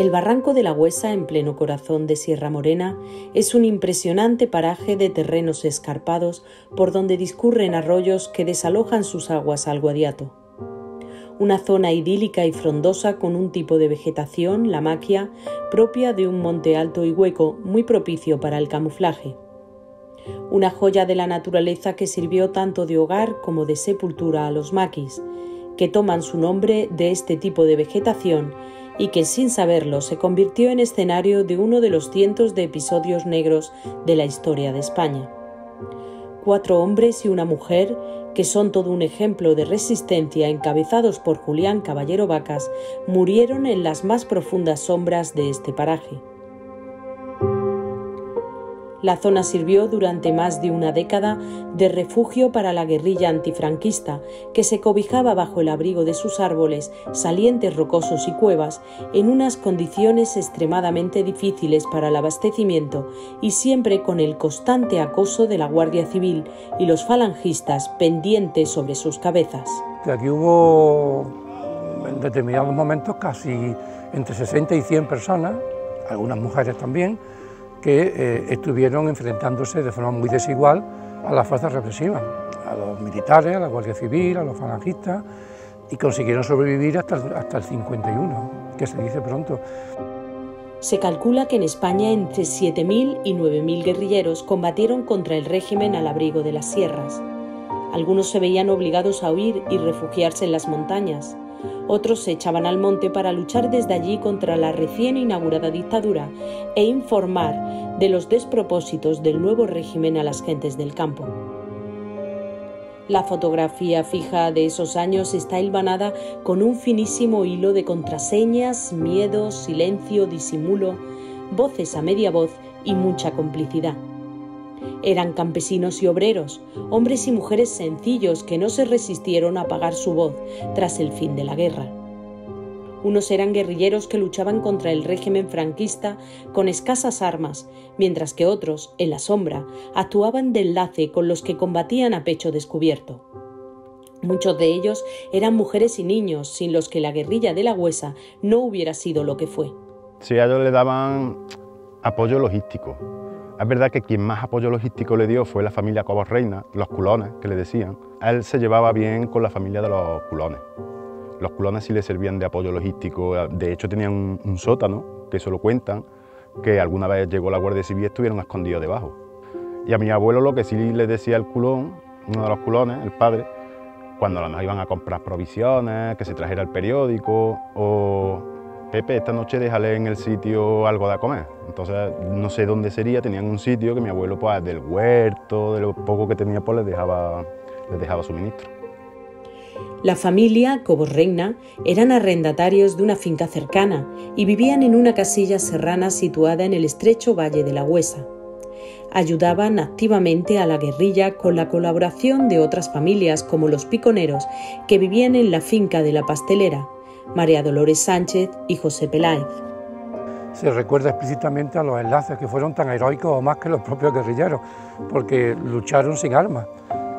El Barranco de la Huesa, en pleno corazón de Sierra Morena, es un impresionante paraje de terrenos escarpados por donde discurren arroyos que desalojan sus aguas al Guadiato. Una zona idílica y frondosa con un tipo de vegetación, la maquia, propia de un monte alto y hueco, muy propicio para el camuflaje. Una joya de la naturaleza que sirvió tanto de hogar como de sepultura a los maquis, que toman su nombre de este tipo de vegetación y que sin saberlo se convirtió en escenario de uno de los cientos de episodios negros de la historia de España. 4 hombres y una mujer, que son todo un ejemplo de resistencia, encabezados por Julián Caballero Vacas, murieron en las más profundas sombras de este paraje. La zona sirvió durante más de una década de refugio para la guerrilla antifranquista, que se cobijaba bajo el abrigo de sus árboles, salientes rocosos y cuevas, en unas condiciones extremadamente difíciles para el abastecimiento y siempre con el constante acoso de la Guardia Civil y los falangistas pendientes sobre sus cabezas. Aquí hubo en determinados momentos casi entre 60 y 100 personas, algunas mujeres también, que estuvieron enfrentándose de forma muy desigual a las fuerzas represivas, a los militares, a la Guardia Civil, a los falangistas, y consiguieron sobrevivir hasta el 51, que se dice pronto. Se calcula que en España entre 7.000 y 9.000 guerrilleros combatieron contra el régimen al abrigo de las sierras. Algunos se veían obligados a huir y refugiarse en las montañas. Otros se echaban al monte para luchar desde allí contra la recién inaugurada dictadura e informar de los despropósitos del nuevo régimen a las gentes del campo. La fotografía fija de esos años está hilvanada con un finísimo hilo de contraseñas, miedo, silencio, disimulo, voces a media voz y mucha complicidad. Eran campesinos y obreros, hombres y mujeres sencillos que no se resistieron a apagar su voz tras el fin de la guerra. Unos eran guerrilleros que luchaban contra el régimen franquista con escasas armas, mientras que otros, en la sombra, actuaban de enlace con los que combatían a pecho descubierto. Muchos de ellos eran mujeres y niños, sin los que la guerrilla de la Huesa no hubiera sido lo que fue. Sí, a ellos le daban apoyo logístico. Es verdad que quien más apoyo logístico le dio fue la familia Cobos Reina, los culones, que le decían. Él se llevaba bien con la familia de los culones. Los culones sí le servían de apoyo logístico. De hecho, tenían un sótano, que eso lo cuentan, que alguna vez llegó la Guardia Civil y estuvieron escondidos debajo. Y a mi abuelo lo que sí le decía el culón, uno de los culones, el padre, cuando nos iban a comprar provisiones, que se trajera el periódico, o Pepe, esta noche déjale en el sitio algo de comer. Entonces, no sé dónde sería, tenían un sitio que mi abuelo, pues, del huerto, de lo poco que tenía, pues, les dejaba suministro. La familia Cobos Reina eran arrendatarios de una finca cercana y vivían en una casilla serrana situada en el estrecho valle de la Huesa. Ayudaban activamente a la guerrilla con la colaboración de otras familias como los piconeros que vivían en la finca de la Pastelera, María Dolores Sánchez y José Peláez. Se recuerda explícitamente a los enlaces que fueron tan heroicos o más que los propios guerrilleros, porque lucharon sin armas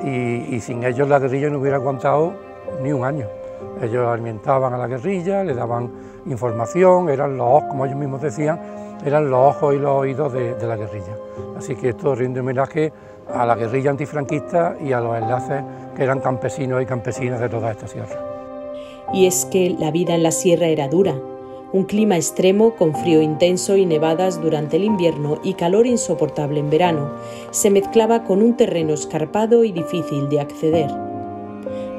y sin ellos la guerrilla no hubiera aguantado ni un año. Ellos alimentaban a la guerrilla, le daban información, eran los ojos, como ellos mismos decían, eran los ojos y los oídos de la guerrilla. Así que esto rinde homenaje a la guerrilla antifranquista y a los enlaces que eran campesinos y campesinas de toda esta sierra. Y es que la vida en la sierra era dura. Un clima extremo con frío intenso y nevadas durante el invierno y calor insoportable en verano se mezclaba con un terreno escarpado y difícil de acceder.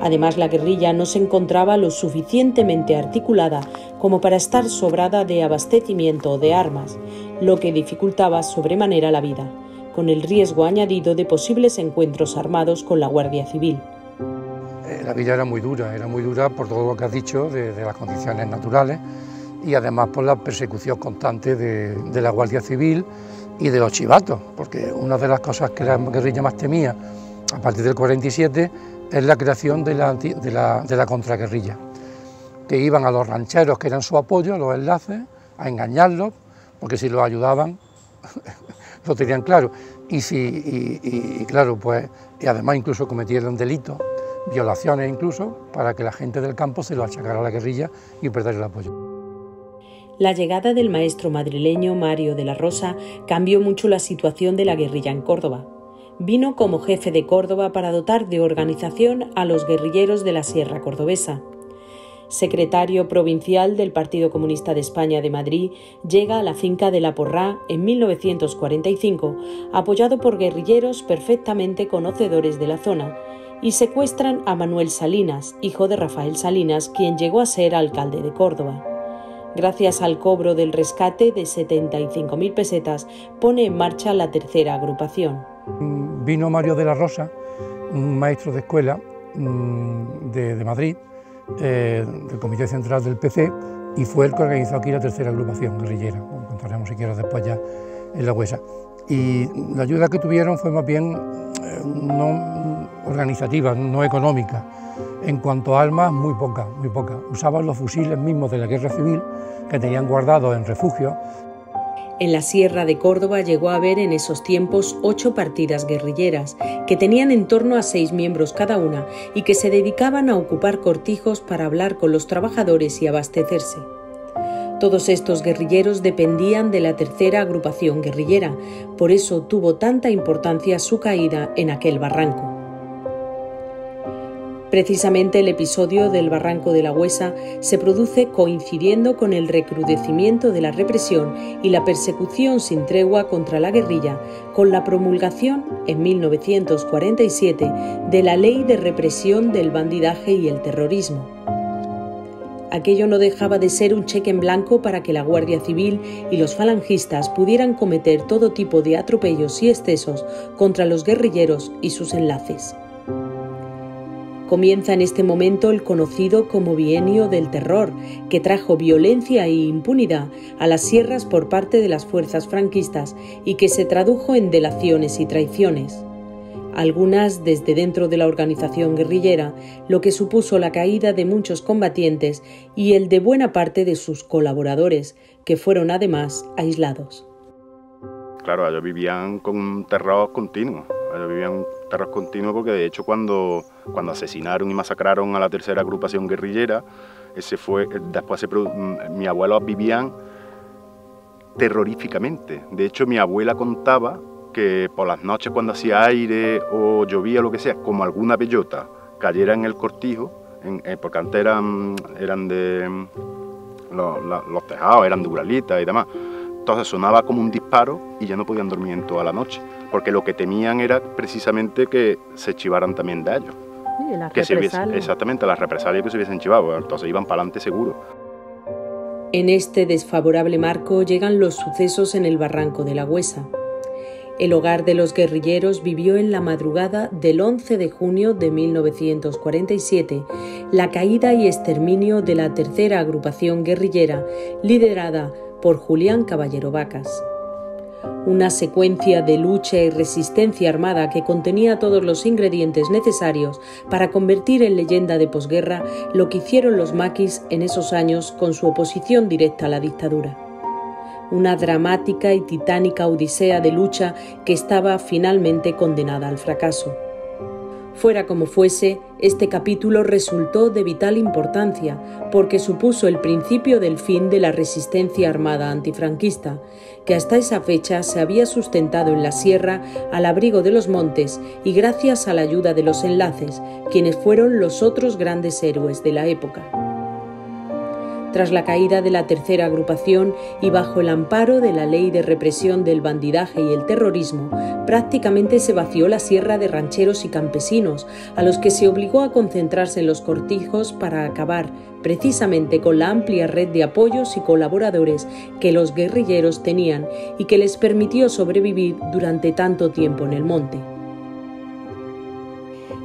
Además, la guerrilla no se encontraba lo suficientemente articulada como para estar sobrada de abastecimiento o de armas, lo que dificultaba sobremanera la vida, con el riesgo añadido de posibles encuentros armados con la Guardia Civil. La vida era muy dura por todo lo que has dicho, de las condiciones naturales y además por la persecución constante de la Guardia Civil y de los chivatos, porque una de las cosas que la guerrilla más temía a partir del 47 es la creación de la contraguerrilla, que iban a los rancheros que eran su apoyo, los enlaces, a engañarlos, porque si los ayudaban lo tenían claro, y claro, pues, y además incluso cometieron delitos, violaciones incluso, para que la gente del campo se lo achacara a la guerrilla y perder el apoyo. La llegada del maestro madrileño Mario de la Rosa cambió mucho la situación de la guerrilla en Córdoba. Vino como jefe de Córdoba para dotar de organización a los guerrilleros de la Sierra Cordobesa. Secretario provincial del Partido Comunista de España de Madrid, llega a la finca de La Porrá en 1945, apoyado por guerrilleros perfectamente conocedores de la zona, y secuestran a Manuel Salinas, hijo de Rafael Salinas, quien llegó a ser alcalde de Córdoba. Gracias al cobro del rescate de 75.000 pesetas, pone en marcha la tercera agrupación. Vino Mario de la Rosa, un maestro de escuela de Madrid, del Comité Central del PC, y fue el que organizó aquí la tercera agrupación guerrillera. Contaremos si quieres después ya en la huesa. Y la ayuda que tuvieron fue más bien no organizativa, no económica. En cuanto a armas, muy poca, muy poca. Usaban los fusiles mismos de la guerra civil que tenían guardados en refugios. En la Sierra de Córdoba llegó a haber en esos tiempos 8 partidas guerrilleras, que tenían en torno a 6 miembros cada una y que se dedicaban a ocupar cortijos para hablar con los trabajadores y abastecerse. Todos estos guerrilleros dependían de la tercera agrupación guerrillera, por eso tuvo tanta importancia su caída en aquel barranco. Precisamente el episodio del Barranco de la Huesa se produce coincidiendo con el recrudecimiento de la represión y la persecución sin tregua contra la guerrilla, con la promulgación, en 1947, de la Ley de Represión del Bandidaje y el Terrorismo. Aquello no dejaba de ser un cheque en blanco para que la Guardia Civil y los falangistas pudieran cometer todo tipo de atropellos y excesos contra los guerrilleros y sus enlaces. Comienza en este momento el conocido como Bienio del Terror, que trajo violencia e impunidad a las sierras por parte de las fuerzas franquistas y que se tradujo en delaciones y traiciones. Algunas desde dentro de la organización guerrillera, lo que supuso la caída de muchos combatientes y el de buena parte de sus colaboradores, que fueron además aislados. Claro, ellos vivían con un terror continuo. Ellos vivían un terror continuo porque de hecho cuando asesinaron y masacraron a la tercera agrupación guerrillera, mis abuelos vivían terroríficamente. De hecho mi abuela contaba que por las noches cuando hacía aire o llovía o lo que sea, como alguna bellota cayera en el cortijo, porque antes eran de los tejados, eran de uralita y demás. Entonces sonaba como un disparo y ya no podían dormir en toda la noche, porque lo que temían era precisamente que se chivaran también de ellos. Sí, las represalias. Exactamente, las represalias que se hubiesen chivado, entonces iban para adelante seguro. En este desfavorable marco llegan los sucesos en el Barranco de la Huesa. El hogar de los guerrilleros vivió en la madrugada del 11 de junio de 1947 la caída y exterminio de la tercera agrupación guerrillera liderada por Julián Caballero Vacas. Una secuencia de lucha y resistencia armada que contenía todos los ingredientes necesarios para convertir en leyenda de posguerra lo que hicieron los maquis en esos años con su oposición directa a la dictadura. Una dramática y titánica odisea de lucha que estaba finalmente condenada al fracaso. Fuera como fuese, este capítulo resultó de vital importancia porque supuso el principio del fin de la resistencia armada antifranquista, que hasta esa fecha se había sustentado en la sierra al abrigo de los montes y gracias a la ayuda de los enlaces, quienes fueron los otros grandes héroes de la época. Tras la caída de la tercera agrupación y bajo el amparo de la Ley de Represión del Bandidaje y el Terrorismo, prácticamente se vació la sierra de rancheros y campesinos, a los que se obligó a concentrarse en los cortijos para acabar precisamente con la amplia red de apoyos y colaboradores que los guerrilleros tenían y que les permitió sobrevivir durante tanto tiempo en el monte.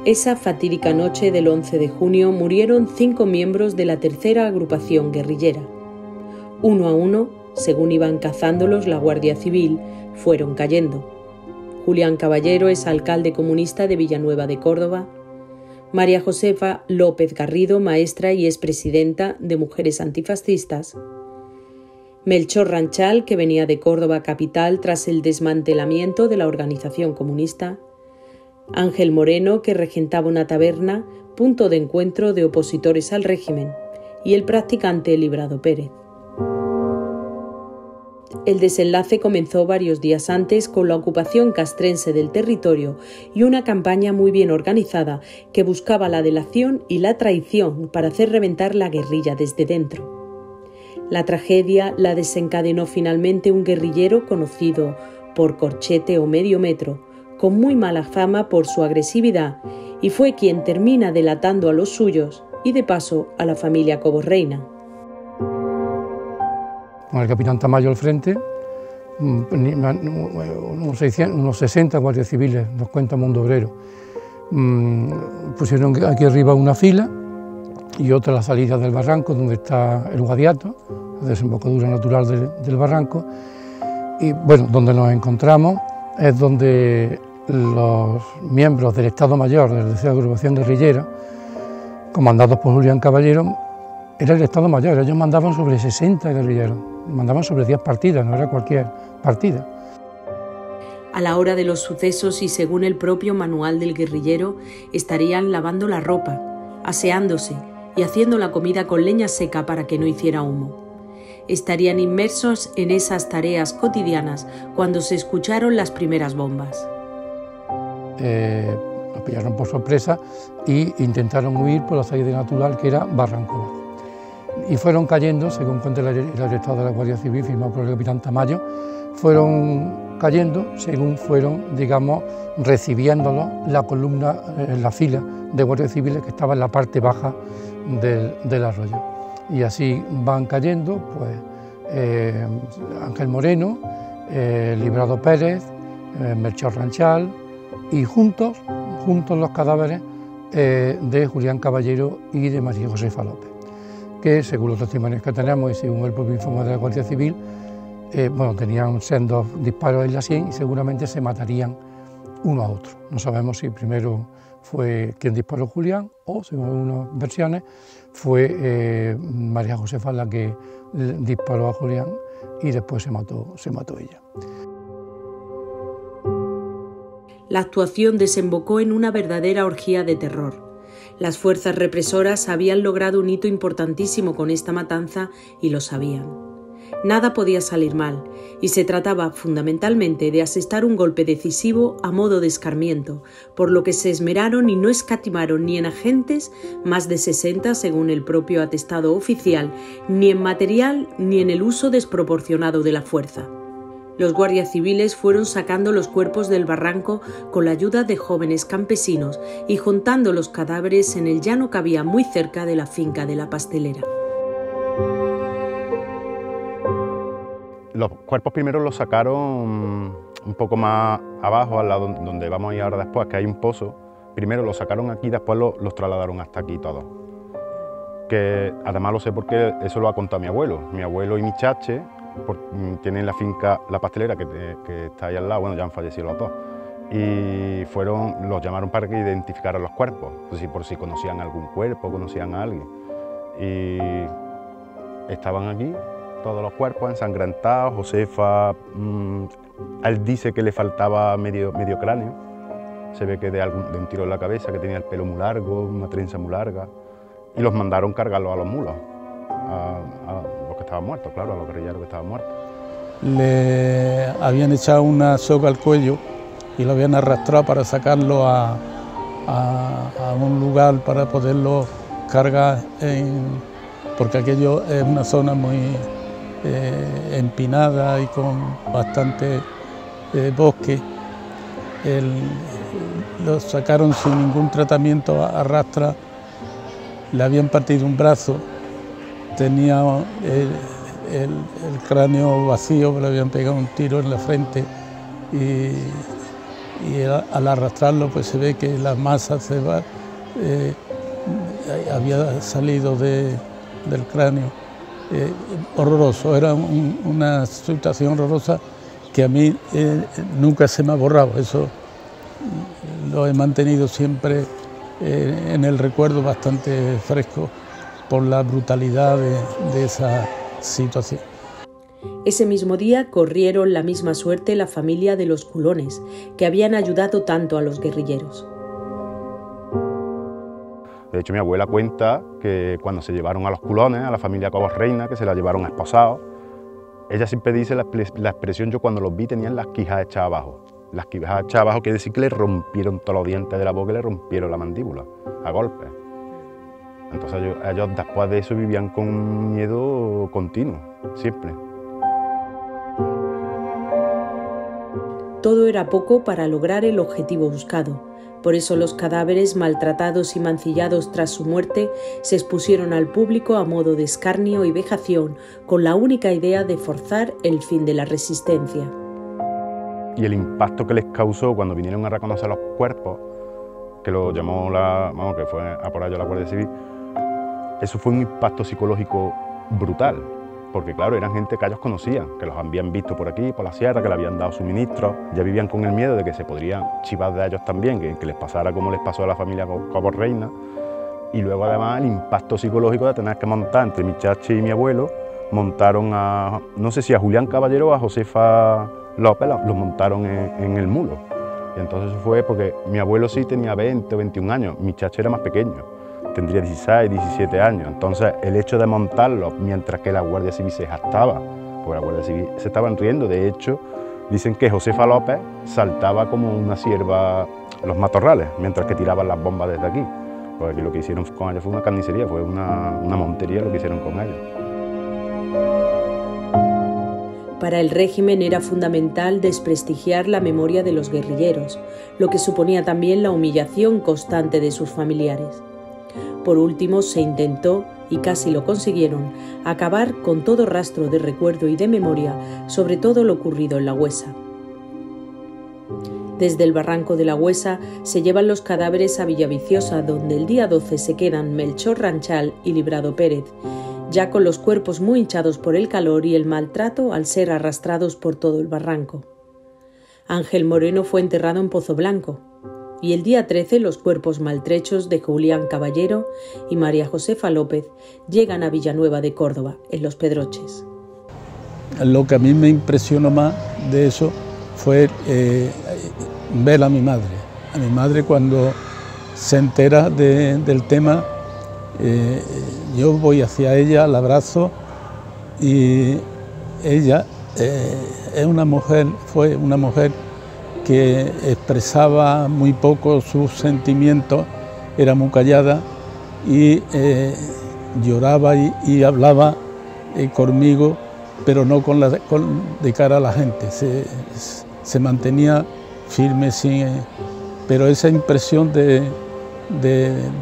Esa fatídica noche del 11 de junio murieron 5 miembros de la tercera agrupación guerrillera. Uno a uno, según iban cazándolos la Guardia Civil, fueron cayendo. Julián Caballero es alcalde comunista de Villanueva de Córdoba. María Josefa López Garrido, maestra y expresidenta de Mujeres Antifascistas. Melchor Ranchal, que venía de Córdoba capital tras el desmantelamiento de la organización comunista. Ángel Moreno, que regentaba una taberna, punto de encuentro de opositores al régimen, y el practicante Librado Pérez. El desenlace comenzó varios días antes con la ocupación castrense del territorio y una campaña muy bien organizada que buscaba la delación y la traición para hacer reventar la guerrilla desde dentro. La tragedia la desencadenó finalmente un guerrillero conocido por Corchete o Medio Metro, con muy mala fama por su agresividad, y fue quien termina delatando a los suyos y de paso a la familia Cobos-Reina. Con el capitán Tamayo al frente, unos 60 guardias civiles, nos cuenta Mundo Obrero. Pusieron aquí arriba una fila y otra a la salida del barranco, donde está el Guadiato, la desembocadura natural del barranco. Y bueno, donde nos encontramos es donde los miembros del Estado Mayor de la agrupación guerrillera, comandados por Julián Caballero, era el Estado Mayor. Ellos mandaban sobre 60 guerrilleros, mandaban sobre 10 partidas, no era cualquier partida. A la hora de los sucesos y según el propio manual del guerrillero, estarían lavando la ropa, aseándose y haciendo la comida con leña seca para que no hiciera humo. Estarían inmersos en esas tareas cotidianas cuando se escucharon las primeras bombas. Los pillaron por sorpresa e intentaron huir por la salida natural, que era Barranco Bajo. Y fueron cayendo, según cuenta el arrestado de la Guardia Civil, firmado por el capitán Tamayo, fueron cayendo según fueron, digamos, recibiéndolos la columna, la fila de guardias civiles que estaba en la parte baja del arroyo. Y así van cayendo, pues, Ángel Moreno, Librado Pérez, Melchor Ranchal, y juntos los cadáveres de Julián Caballero y de María Josefa López, que según los testimonios que tenemos y según el propio informe de la Guardia Civil, bueno, tenían sendos disparos en la sien y seguramente se matarían uno a otro. No sabemos si primero fue quien disparó Julián o, según algunas versiones, fue María Josefa la que disparó a Julián y después se mató ella. La actuación desembocó en una verdadera orgía de terror. Las fuerzas represoras habían logrado un hito importantísimo con esta matanza y lo sabían. Nada podía salir mal, y se trataba fundamentalmente de asestar un golpe decisivo a modo de escarmiento, por lo que se esmeraron y no escatimaron ni en agentes, más de 60 según el propio atestado oficial, ni en material ni en el uso desproporcionado de la fuerza. Los guardias civiles fueron sacando los cuerpos del barranco con la ayuda de jóvenes campesinos y juntando los cadáveres en el llano que había muy cerca de la finca de la pastelera. Los cuerpos primero los sacaron un poco más abajo, al lado donde vamos a ir ahora después, que hay un pozo. Primero los sacaron aquí, después los trasladaron hasta aquí todos. Que además lo sé porque eso lo ha contado mi abuelo y mi chache. Tienen la finca La Pastelera que está ahí al lado, bueno, ya han fallecido los dos, y los llamaron para que identificaran los cuerpos, por si conocían algún cuerpo, conocían a alguien, y estaban aquí todos los cuerpos ensangrentados. Josefa, él dice que le faltaba medio cráneo, se ve que de un tiro en la cabeza, que tenía el pelo muy largo, una trenza muy larga, y los mandaron cargarlos a los mulos, a los que estaban muertos, claro, a los guerrilleros que estaban muertos. Le habían echado una soga al cuello y lo habían arrastrado para sacarlo a un lugar para poderlo cargar, porque aquello es una zona muy empinada y con bastante bosque. Lo sacaron sin ningún tratamiento a rastra, le habían partido un brazo, tenía el cráneo vacío, le habían pegado un tiro en la frente y al arrastrarlo pues se ve que la masa había salido del cráneo. Horroroso, era una situación horrorosa que a mí nunca se me ha borrado. Eso lo he mantenido siempre en el recuerdo bastante fresco por la brutalidad de esa situación. Ese mismo día corrieron la misma suerte la familia de los Culones, que habían ayudado tanto a los guerrilleros. De hecho, mi abuela cuenta que cuando se llevaron a los Culones, a la familia Cobos-Reina, que se la llevaron esposados, Ella siempre dice la expresión, yo cuando los vi tenían las quijas echadas abajo. Las quijas echadas abajo quiere decir que le rompieron todos los dientes de la boca y le rompieron la mandíbula, a golpes. Entonces ellos después de eso vivían con un miedo continuo, siempre. Todo era poco para lograr el objetivo buscado. Por eso los cadáveres maltratados y mancillados tras su muerte se expusieron al público a modo de escarnio y vejación, con la única idea de forzar el fin de la resistencia. Y el impacto que les causó cuando vinieron a reconocer los cuerpos, que lo llamó que fue a por ello la Guardia Civil, eso fue un impacto psicológico brutal, porque claro, eran gente que ellos conocían, que los habían visto por aquí, por la sierra, que le habían dado suministros, ya vivían con el miedo de que se podrían chivar de ellos también, que les pasara como les pasó a la familia Cobos Reina, y luego además el impacto psicológico de tener que montar entre mi chachi y mi abuelo, montaron a, no sé si a Julián Caballero o a Josefa López, los montaron en el mulo. Y entonces fue porque mi abuelo sí tenía 20 o 21 años, mi chachi era más pequeño. Tendría 16, 17 años, entonces el hecho de montarlo mientras que la Guardia Civil se jactaba, porque la Guardia Civil se estaban riendo, de hecho dicen que Josefa López saltaba como una cierva los matorrales, mientras que tiraban las bombas desde aquí, porque aquí lo que hicieron con ellos fue una carnicería, fue una montería lo que hicieron con ellos. Para el régimen era fundamental desprestigiar la memoria de los guerrilleros, lo que suponía también la humillación constante de sus familiares. Por último, se intentó, y casi lo consiguieron, acabar con todo rastro de recuerdo y de memoria sobre todo lo ocurrido en La Huesa. Desde el barranco de La Huesa se llevan los cadáveres a Villaviciosa, donde el día 12 se quedan Melchor Ranchal y Librado Pérez, ya con los cuerpos muy hinchados por el calor y el maltrato al ser arrastrados por todo el barranco. Ángel Moreno fue enterrado en Pozo Blanco, y el día 13 los cuerpos maltrechos de Julián Caballero y María Josefa López llegan a Villanueva de Córdoba, en Los Pedroches. Lo que a mí me impresionó más de eso fue ver a mi madre. A mi madre cuando se entera del tema, yo voy hacia ella, la abrazo y ella fue una mujer que expresaba muy poco sus sentimientos, era muy callada y lloraba y hablaba conmigo, pero no de cara a la gente, se mantenía firme, pero esa impresión de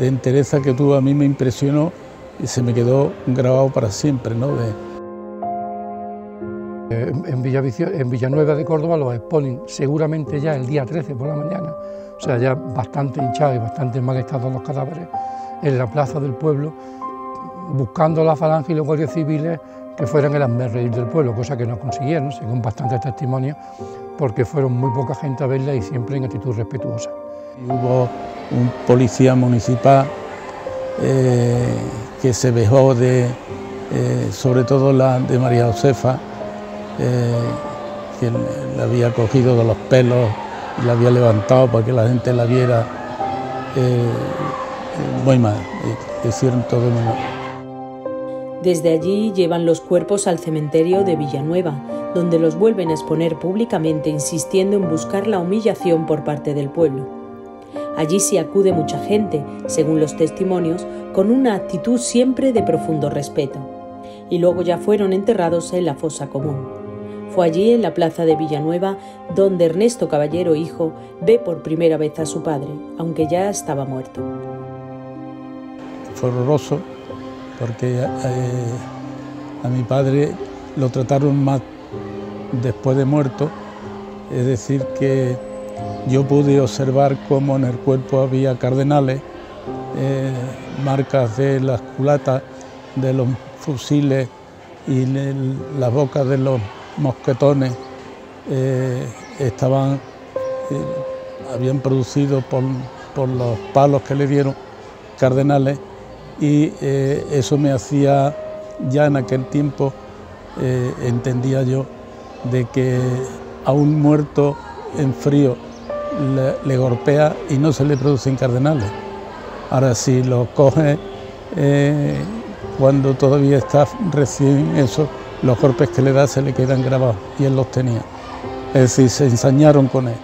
entereza que tuvo a mí me impresionó y se me quedó grabado para siempre, ¿no? En Villanueva de Córdoba los exponen seguramente ya el día 13 por la mañana, o sea, ya bastante hinchados y bastante mal estados los cadáveres, en la plaza del pueblo, buscando la falange y los guardias civiles que fueran el hazmerreír del pueblo, cosa que no consiguieron, según bastantes testimonios, porque fueron muy poca gente a verla y siempre en actitud respetuosa. Y hubo un policía municipal que se vejó sobre todo la de María Josefa, que la había cogido de los pelos y la había levantado para que la gente la viera, muy mal, hicieron todo muy mal. Desde allí llevan los cuerpos al cementerio de Villanueva, donde los vuelven a exponer públicamente, insistiendo en buscar la humillación por parte del pueblo. Allí sí acude mucha gente, según los testimonios, con una actitud siempre de profundo respeto. Y luego ya fueron enterrados en la fosa común. Fue allí, en la plaza de Villanueva, donde Ernesto Caballero, hijo, ve por primera vez a su padre, aunque ya estaba muerto. Fue horroroso, porque a mi padre lo trataron más después de muerto, es decir, que yo pude observar cómo en el cuerpo había cardenales, marcas de las culatas, de los fusiles y las bocas de los mosquetones habían producido por los palos que le dieron cardenales, y eso me hacía, ya en aquel tiempo entendía yo de que a un muerto en frío le golpea y no se le producen cardenales. Ahora si lo coge cuando todavía está recién eso, los golpes que le da se le quedan grabados y él los tenía. Es decir, se ensañaron con él.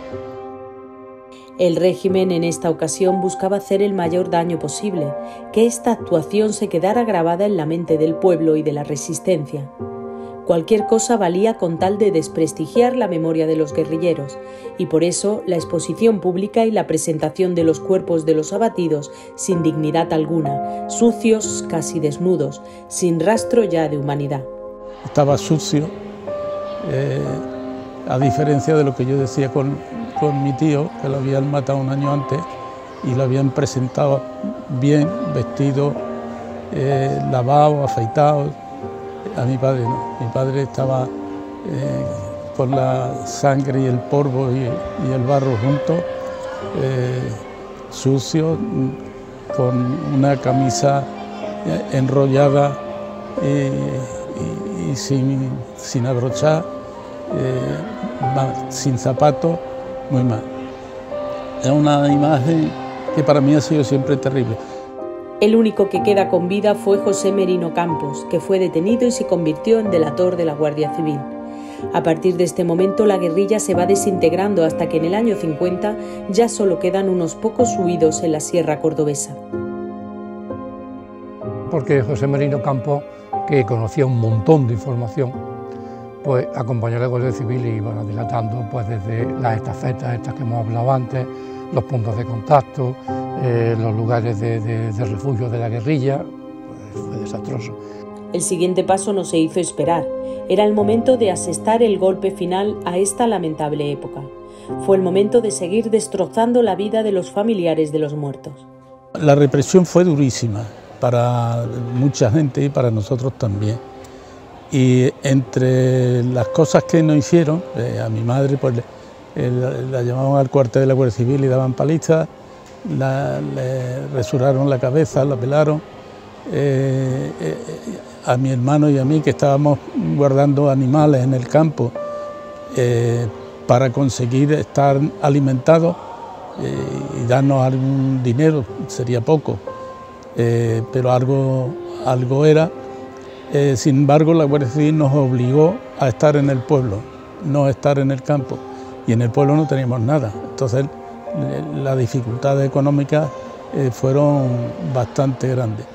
El régimen en esta ocasión buscaba hacer el mayor daño posible, que esta actuación se quedara grabada en la mente del pueblo y de la resistencia. Cualquier cosa valía con tal de desprestigiar la memoria de los guerrilleros, y por eso la exposición pública y la presentación de los cuerpos de los abatidos sin dignidad alguna, sucios, casi desnudos, sin rastro ya de humanidad. Estaba sucio, a diferencia de lo que yo decía con mi tío, que lo habían matado un año antes y lo habían presentado bien, vestido, lavado, afeitado. A mi padre no, mi padre estaba con la sangre y el polvo y el barro juntos, sucio, con una camisa enrollada y sin abrochar, sin zapatos, muy mal. Es una imagen que para mí ha sido siempre terrible. El único que queda con vida fue José Merino Campos, que fue detenido y se convirtió en delator de la Guardia Civil. A partir de este momento la guerrilla se va desintegrando hasta que en el año 50 ya solo quedan unos pocos huidos en la sierra cordobesa. Porque José Merino Campos, que conocía un montón de información, pues acompañó a la Guardia Civil y iba dilatando pues desde las estafetas estas que hemos hablado antes, los puntos de contacto, los lugares de refugio de la guerrilla. Pues fue desastroso. El siguiente paso no se hizo esperar. Era el momento de asestar el golpe final a esta lamentable época. Fue el momento de seguir destrozando la vida de los familiares de los muertos. La represión fue durísima para mucha gente y para nosotros también. Y entre las cosas que nos hicieron, a mi madre pues la llamaban al cuartel de la Guardia Civil y daban palizas, le resuraron la cabeza, la pelaron. A mi hermano y a mí, que estábamos guardando animales en el campo para conseguir estar alimentados y darnos algún dinero, sería poco, pero algo era. Sin embargo, la Guardia Civil nos obligó a estar en el pueblo, no estar en el campo, y en el pueblo no teníamos nada. Entonces las dificultades económicas fueron bastante grandes.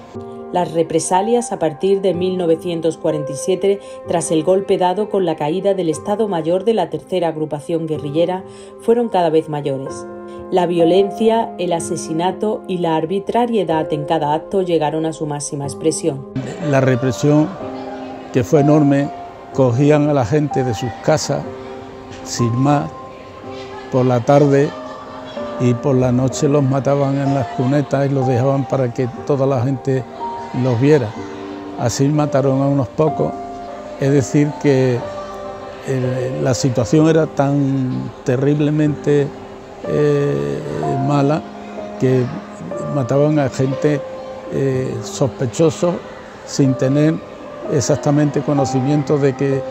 Las represalias a partir de 1947, tras el golpe dado con la caída del Estado Mayor de la tercera agrupación guerrillera, fueron cada vez mayores. La violencia, el asesinato y la arbitrariedad en cada acto llegaron a su máxima expresión. La represión, que fue enorme, cogían a la gente de sus casas, sin más, por la tarde, y por la noche los mataban en las cunetas y los dejaban para que toda la gente los viera. Así mataron a unos pocos, es decir que la situación era tan terriblemente mala que mataban a gente sospechosos sin tener exactamente conocimiento de que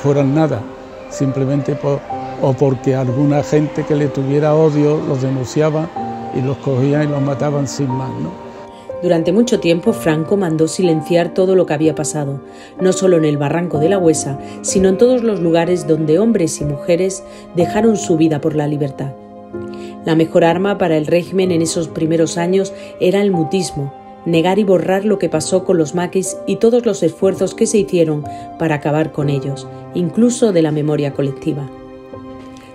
fueran nada, simplemente porque alguna gente que le tuviera odio los denunciaba y los cogían y los mataban sin más, ¿no? Durante mucho tiempo Franco mandó silenciar todo lo que había pasado, no solo en el barranco de la Huesa, sino en todos los lugares donde hombres y mujeres dejaron su vida por la libertad. La mejor arma para el régimen en esos primeros años era el mutismo, negar y borrar lo que pasó con los maquis y todos los esfuerzos que se hicieron para acabar con ellos, incluso de la memoria colectiva.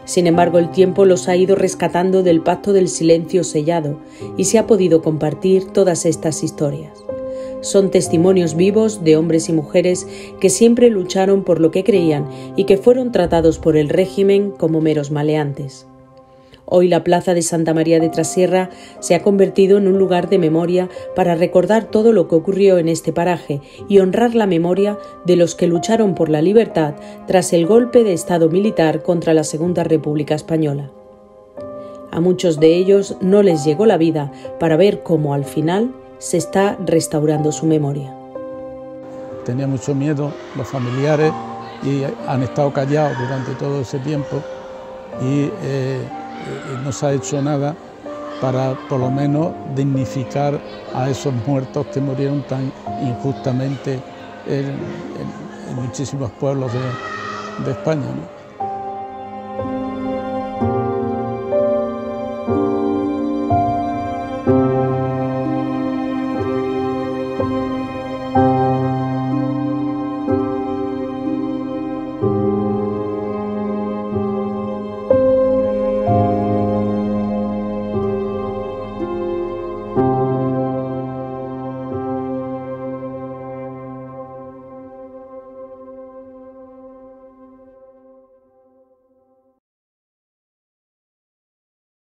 Sin embargo, el tiempo los ha ido rescatando del pacto del silencio sellado y se ha podido compartir todas estas historias. Son testimonios vivos de hombres y mujeres que siempre lucharon por lo que creían y que fueron tratados por el régimen como meros maleantes. Hoy la plaza de Santa María de Trasierra se ha convertido en un lugar de memoria para recordar todo lo que ocurrió en este paraje y honrar la memoria de los que lucharon por la libertad tras el golpe de Estado militar contra la Segunda República Española. A muchos de ellos no les llegó la vida para ver cómo al final se está restaurando su memoria. Tenía mucho miedo los familiares y han estado callados durante todo ese tiempo y no se ha hecho nada para por lo menos dignificar a esos muertos que murieron tan injustamente en muchísimos pueblos de España, ¿no?